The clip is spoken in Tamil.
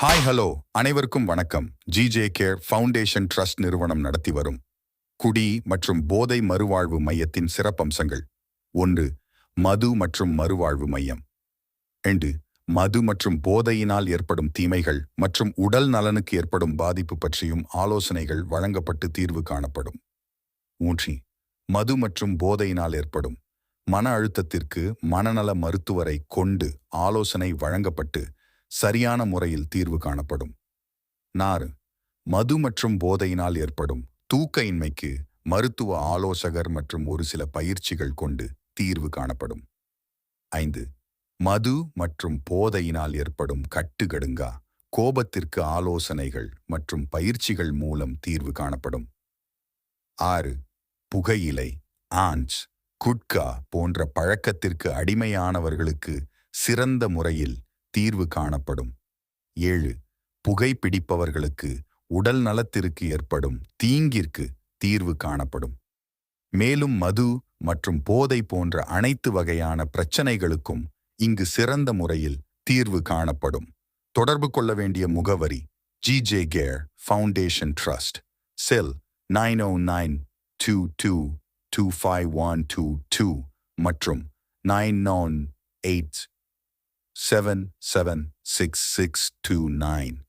ஹாய் ஹலோ அனைவருக்கும் வணக்கம். ஜிஜே கேர் ஃபவுண்டேஷன் ட்ரஸ்ட் நிறுவனம் நடத்தி வரும் குடி மற்றும் போதை மறுவாழ்வு மையத்தின் சிறப்பம்சங்கள். 1. மது மற்றும் மறுவாழ்வு மையம். 2. மது மற்றும் போதையினால் ஏற்படும் தீமைகள் மற்றும் உடல் நலனுக்கு ஏற்படும் பாதிப்பு பற்றியும் ஆலோசனைகள் வழங்கப்பட்டு தீர்வு காணப்படும். 3. மது மற்றும் போதையினால் ஏற்படும் மன அழுத்தத்திற்கு மனநல மருத்துவரை கொண்டு ஆலோசனை வழங்கப்பட்டு சரியான முறையில் தீர்வு காணப்படும். 4. மது மற்றும் போதையினால் ஏற்படும் தூக்க இன்மைக்கு மருத்துவ ஆலோசகர் மற்றும் ஒரு சில பயிற்சிகள் கொண்டு தீர்வு காணப்படும். 5. மது மற்றும் போதையினால் ஏற்படும் கட்டுகடுங்கா கோபத்திற்கு ஆலோசனைகள் மற்றும் பயிற்சிகள் மூலம் தீர்வு காணப்படும். 6. புகையிலை, ஆன்ஸ், குட்கா போன்ற பழக்கத்திற்கு அடிமையானவர்களுக்கு சிறந்த முறையில் தீர்வு காணப்படும். 7. புகைப்பிடிப்பவர்களுக்கு உடல் நலத்திற்கு ஏற்படும் தீங்கிற்கு தீர்வு காணப்படும். மேலும் மது மற்றும் போதை போன்ற அனைத்து வகையான பிரச்சனைகளுக்கும் இங்கு சிறந்த முறையில் தீர்வு காணப்படும். தொடர்பு கொள்ள வேண்டிய முகவரி ஜிஜே கேர் ஃபவுண்டேஷன் ட்ரஸ்ட், செல் 90922252122 மற்றும் 998776629.